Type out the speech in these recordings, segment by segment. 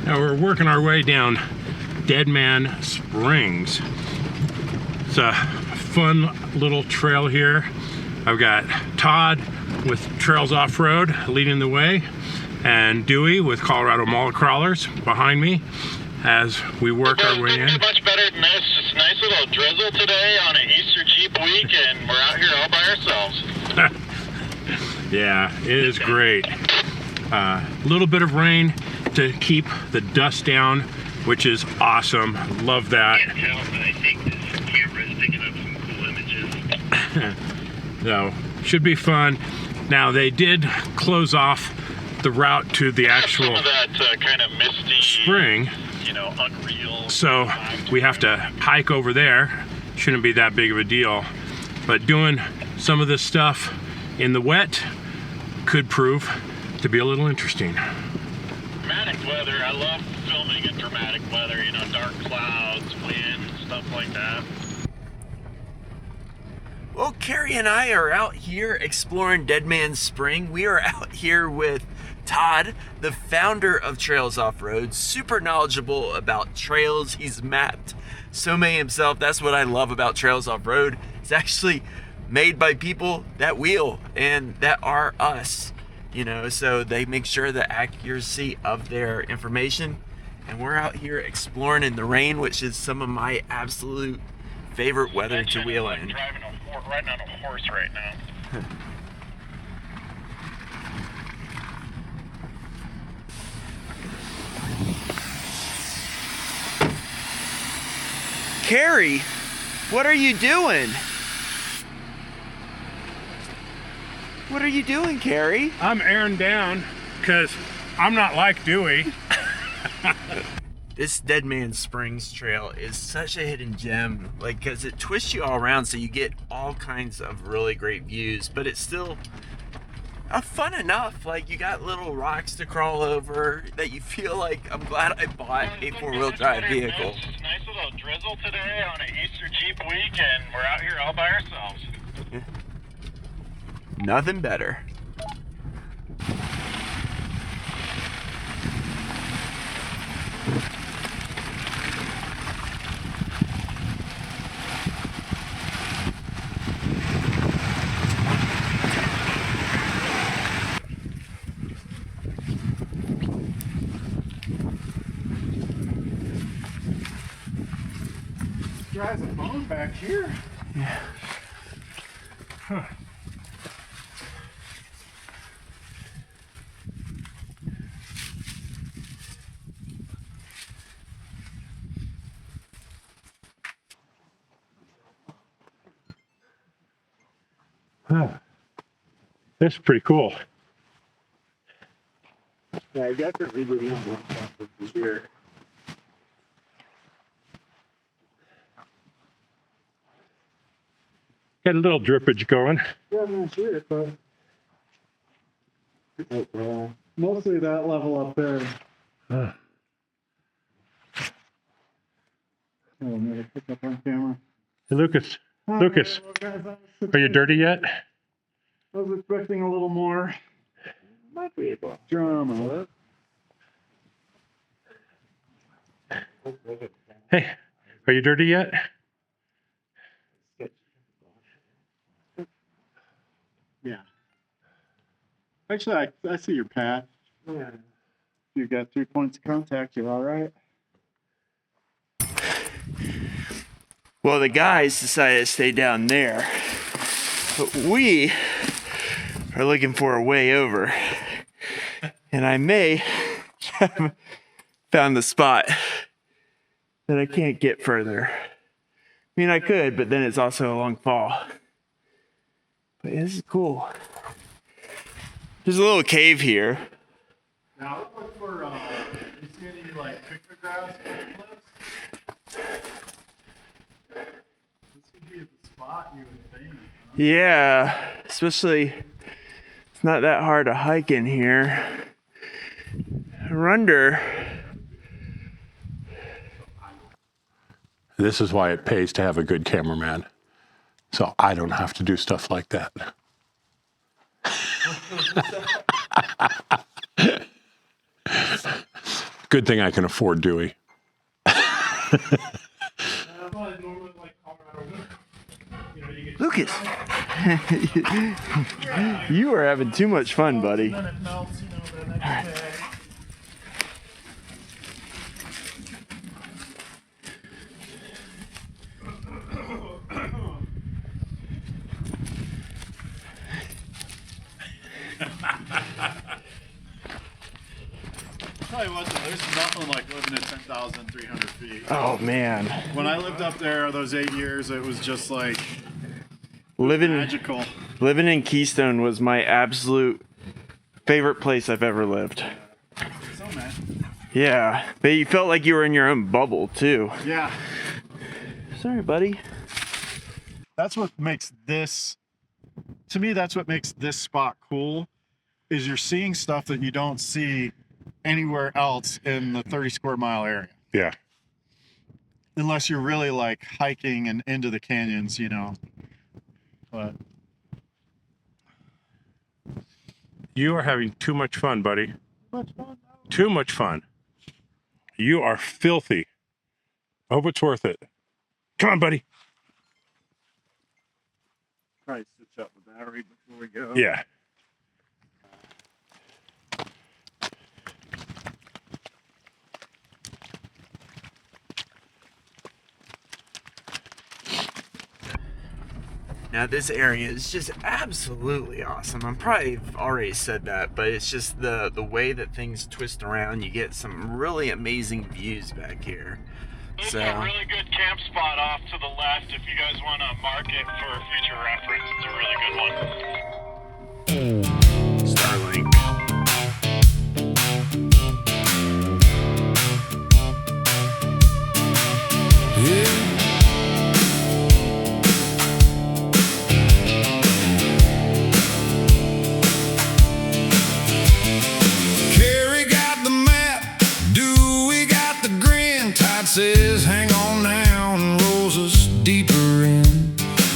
Now we're working our way down Dead Man Springs. It's a fun little trail here. I've got Todd with Trails Offroad leading the way, and Dewey with Colorado Mall Crawlers behind me as we work our way in. It's much better than this. It's a nice little drizzle today on an Easter Jeep week, and we're out here all by ourselves. Yeah, it is great. A little bit of rain to keep the dust down, which is awesome. Love that. I can't tell, but I think this camera is picking up some cool images. So, should be fun. Now, they did close off the route to the actual some of that kind of misty spring, you know, unreal. so we have to hike over there. Shouldn't be that big of a deal, but doing some of this stuff in the wet could prove to be a little interesting. Dramatic weather. I love filming in dramatic weather, you know, dark clouds, wind, stuff like that. Well, Carrie and I are out here exploring Dead Man Spring. We are out here with Todd, the founder of Trails Offroad, super knowledgeable about trails. He's mapped so many himself. That's what I love about Trails Offroad. It's actually made by people that wheel and that are us, you know, so they make sure the accuracy of their information. And we're out here exploring in the rain, which is some of my absolute favorite weather to wheel in. Riding on a horse right now. Carrie, what are you doing? What are you doing, Carrie? I'm airing down because I'm not like Dewey. This Dead Man Springs trail is such a hidden gem, like, because it twists you all around so you get all kinds of really great views, but it's still fun enough. Like, you got little rocks to crawl over that you feel like, I'm glad I bought a four-wheel drive vehicle. It's a nice little drizzle today on an Easter Jeep week, and we're out here all by ourselves. Nothing better. Drives a phone back here. Yeah. Huh. This is pretty cool. Yeah, I definitely would have one for here. Got a little drippage going. Yeah, I'm not sure, but mostly that level up there. Huh. Oh, I'm gonna pick up on camera. Hey, Lucas. Hi, Lucas, well, guys, are you dirty yet? I was expecting a little more drama. Hey, are you dirty yet? Yeah. Actually, I see your patch. Yeah. You got 3 points of contact. You're all right. Well, the guys decided to stay down there, but we are looking for a way over, and I may have found the spot that I can't get further. I mean, I could, but then it's also a long fall. But this is cool. There's a little cave here. Now look for you see any like pictographs or clips? This would be the spot you would think. Huh? Yeah, especially it's not that hard to hike in here. I wonder. This is why it pays to have a good cameraman. So I don't have to do stuff like that. Good thing I can afford Dewey. Lucas, you are having too much fun, buddy. Then it melts, you know, the next day. Tell you what, though, there's nothing like living at 10,300 feet. Oh man, When I lived up there those 8 years, it was just like living magical. in Keystone was my absolute favorite place I've ever lived. So, man. Yeah, but you felt like you were in your own bubble too. Yeah. Sorry, buddy. That's what makes this, to me, that's what makes this spot cool, is you're seeing stuff that you don't see anywhere else in the 30 square mile area. Yeah. Unless you're really like hiking and into the canyons, you know. But You are having too much fun, buddy. Too much fun. You are filthy. I hope it's worth it. Come on, buddy. probably switch up the battery before we go. Yeah. Now this area is just absolutely awesome. I'm probably already said that, but it's just the way that things twist around. You get some really amazing views back here. There's So a really good camp spot off to the left if you guys want to mark it for future reference. It's a really good one. Starlink. Carrie got the map, Dewey got the grin. Todd says, hang on now, and rolls us deeper in.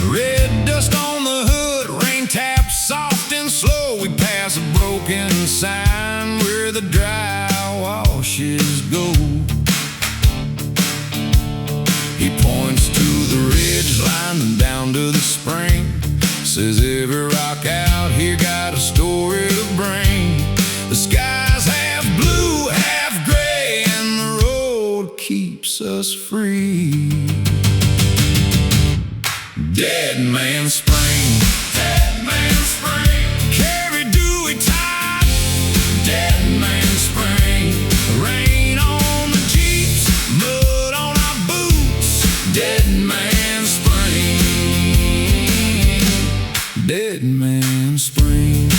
Red dust on the hood, rain taps soft and slow. We pass a broken sign where the dry washes go. He points to the ridge line and down to the spring. Says every rock out here got a story to bring. The skies half blue, half gray, and the road keeps us free. Dead Man Spring, Dead Man Spring. Carrie, Dewey, Todd, Dead Man Spring. Rain on the Jeeps, mud on our boots. Dead Man Spring, Dead Man Spring.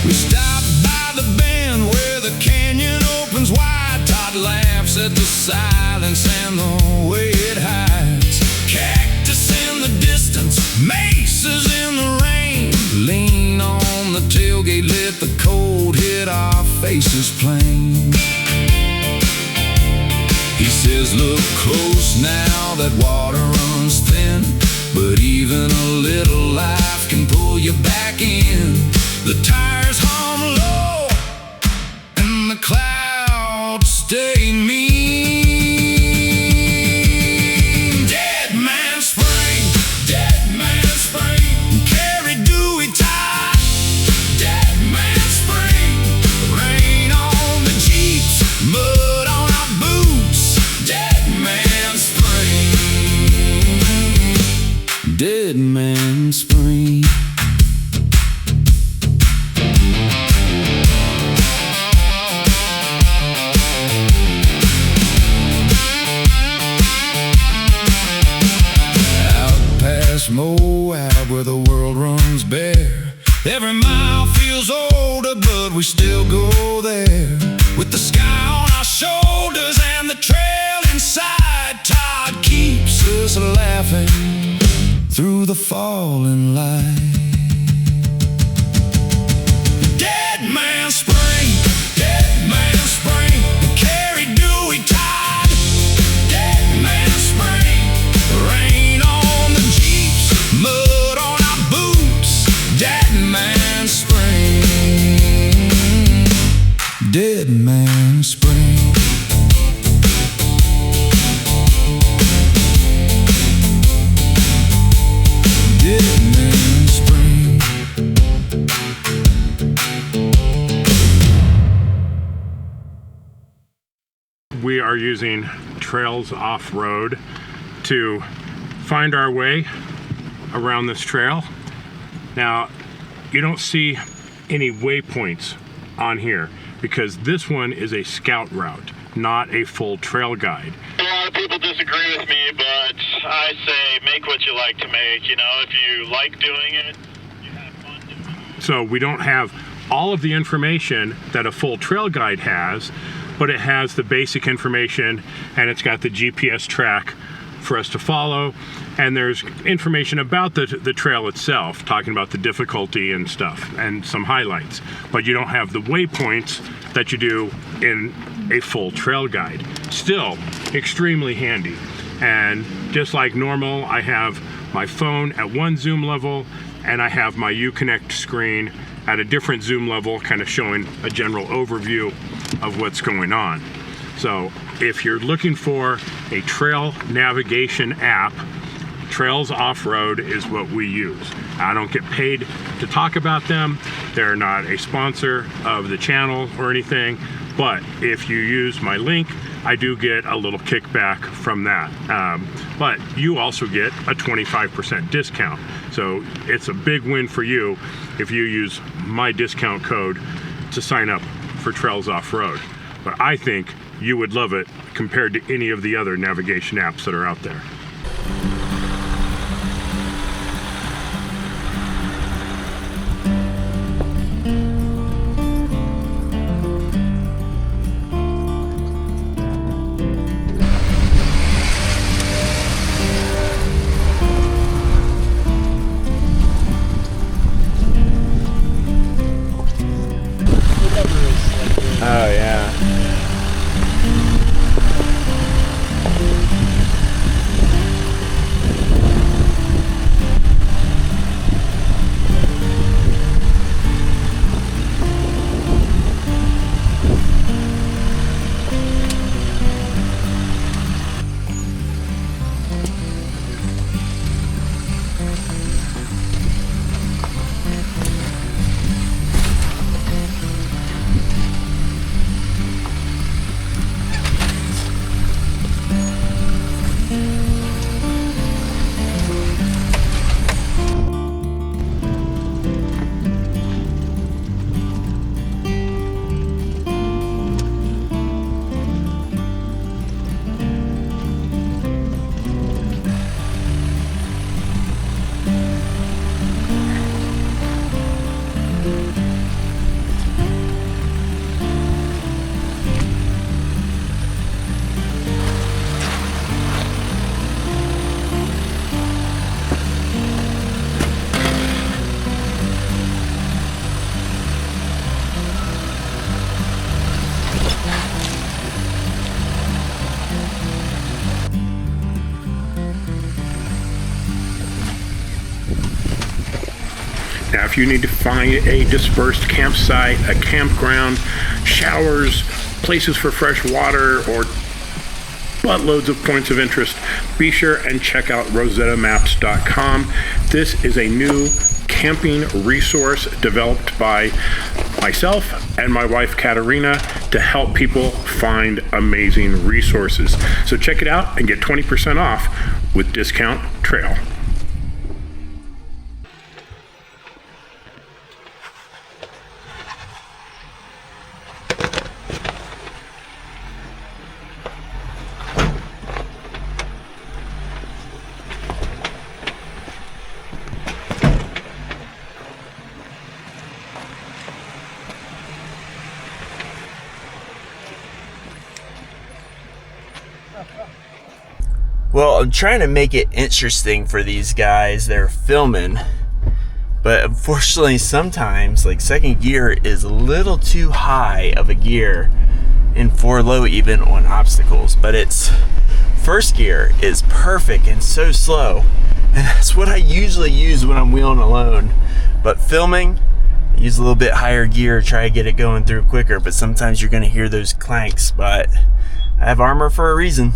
We stopped by the bend where the canyon opens wide. Todd laughs at the silence and the way it hides. Cactus in the distance, mesas in the rain. Lean on the tailgate, let the cold hit our faces plain. He says, look close now, that water runs thin. But even a little life can pull you back in. The tires hum low and the clouds stay mean. Dead Man Spring, Dead Man Spring. Carrie, Dewey, Todd, Dead Man Spring. Rain on the Jeeps, mud on our boots. Dead Man Spring, Dead Man Spring. Out past Moab where the world runs bare. Every mile feels older, but we still go there. With the sky on our shoulders and the trail inside, Todd keeps us laughing through the falling light. Dead Man Spring, Dead Man Spring. Carrie, Dewey, Todd, Dead Man Spring. Rain on the Jeeps, mud on our boots. Dead Man Spring, Dead Man Spring. Dead Man Spring. We are using Trails Offroad to find our way around this trail. Now, you don't see any waypoints on here because this one is a scout route, not a full trail guide. A lot of people disagree with me, but I say make what you like to make. You know, if you like doing it, you have fun doing it. So we don't have all of the information that a full trail guide has, but it has the basic information and it's got the GPS track for us to follow, and there's information about the trail itself, talking about the difficulty and stuff and some highlights, but you don't have the waypoints that you do in a full trail guide. Still extremely handy, and just like normal, I have my phone at one zoom level and I have my Uconnect screen at a different zoom level, kind of showing a general overview of what's going on. So if you're looking for a trail navigation app, Trails Offroad is what we use. I don't get paid to talk about them. They're not a sponsor of the channel or anything, but if you use my link, I do get a little kickback from that. But you also get a 25% discount. So it's a big win for you if you use my discount code to sign up for Trails Offroad. But I think you would love it compared to any of the other navigation apps that are out there. Oh yeah. Now, if you need to find a dispersed campsite, a campground, showers, places for fresh water, or buttloads of points of interest, be sure and check out RosettaMaps.com. This is a new camping resource developed by myself and my wife Katerina to help people find amazing resources. So check it out and get 20% off with discount trail. Well, I'm trying to make it interesting for these guys. They're filming, but unfortunately sometimes like second gear is a little too high of a gear and 4 low even on obstacles, but it's first gear is perfect and so slow, and that's what I usually use when I'm wheeling alone. But filming, use a little bit higher gear, try to get it going through quicker, but sometimes you're gonna hear those clanks, but I have armor for a reason.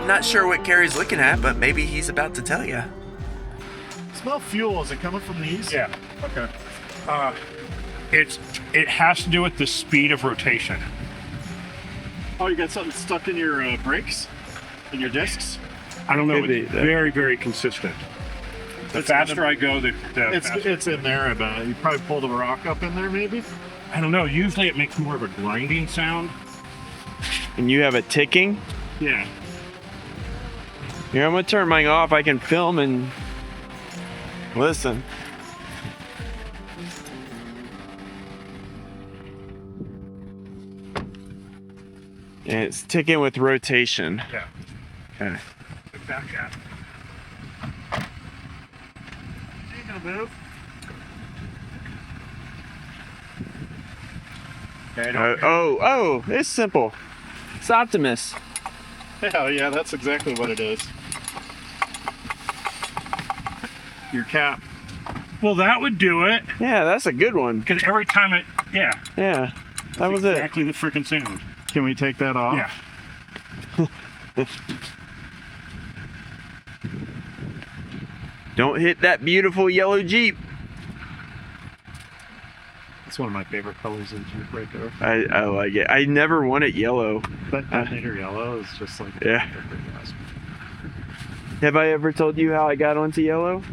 Not sure what Gary's looking at, but maybe he's about to tell you. Smell fuel. Is it coming from these? Yeah. Okay. It has to do with the speed of rotation. Oh, you got something stuck in your brakes? In your discs? I don't know. Could be It's that. very, very consistent. The It's faster in I go, the faster. It's in there, I bet. You probably pulled a rock up in there, maybe? I don't know. Usually it makes more of a grinding sound. And you have a ticking? Yeah. Here, I'm gonna turn mine off. I can film and listen. And it's ticking with rotation. Yeah. Okay. Back up. Ain't no move. Oh, it's simple. It's Optimus. Hell yeah, that's exactly what it is. Your cap. Well, that would do it. Yeah, that's a good one. Because every time it, yeah. Yeah, that was it. Exactly the freaking sound. Can we take that off? Yeah. Don't hit that beautiful yellow Jeep. It's one of my favorite colors of Jeep right there. I like it. I never wanted yellow. But that nigger yellow is just like Yeah. Have I ever told you how I got onto yellow?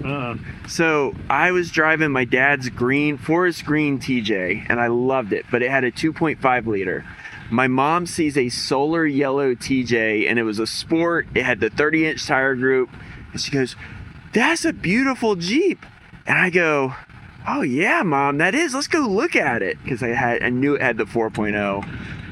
So I was driving my dad's forest green TJ and I loved it, but it had a 2.5 liter. My mom sees a solar yellow TJ and it was a sport. It had the 30-inch tire group. And she goes, "That's a beautiful Jeep." And I go, "Oh yeah, Mom, that is. Let's go look at it." Because I knew it had the 4.0.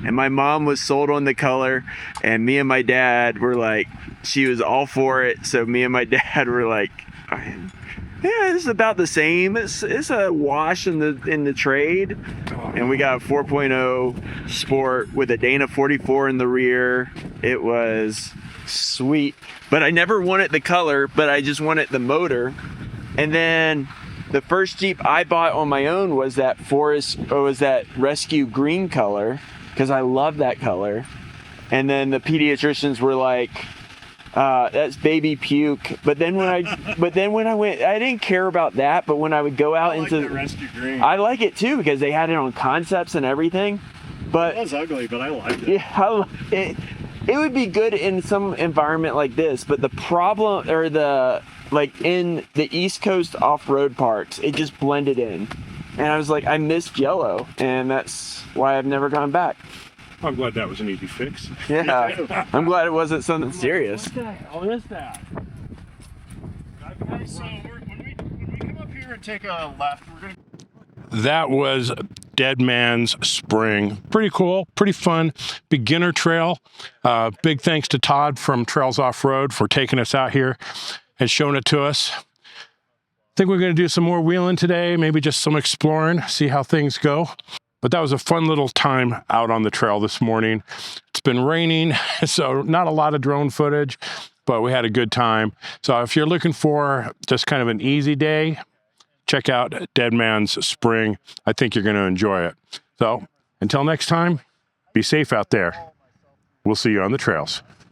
And my mom was sold on the color, and me and my dad were like, she was all for it. So me and my dad were like, yeah, it's about the same. It's a wash in the trade. And we got a 4.0 Sport with a Dana 44 in the rear. It was sweet. But I never wanted the color, but I just wanted the motor. And then the first Jeep I bought on my own was that rescue green color, because I love that color. And then the pediatricians were like, that's baby puke. But then when I went, I didn't care about that. But when I would go out into the rescue green, I like it too, because they had it on concepts and everything. But it was ugly, but I liked it. Yeah, it would be good in some environment like this. But the problem, or in the East Coast off-road parks, it just blended in. And I was like, I missed yellow, and that's why I've never gone back. I'm glad that was an easy fix. Yeah, I'm glad it wasn't something serious. What the hell is that? So when we come up here and take a left, we're gonna. That was Dead Man's Spring. Pretty cool, pretty fun beginner trail. Big thanks to Todd from Trails Offroad for taking us out here and showing it to us. I think we're going to do some more wheeling today, maybe just some exploring, see how things go. But that was a fun little time out on the trail this morning. It's been raining, so not a lot of drone footage, but we had a good time. So if you're looking for just kind of an easy day, check out Dead Man's Spring. I think you're going to enjoy it. So until next time, be safe out there. We'll see you on the trails.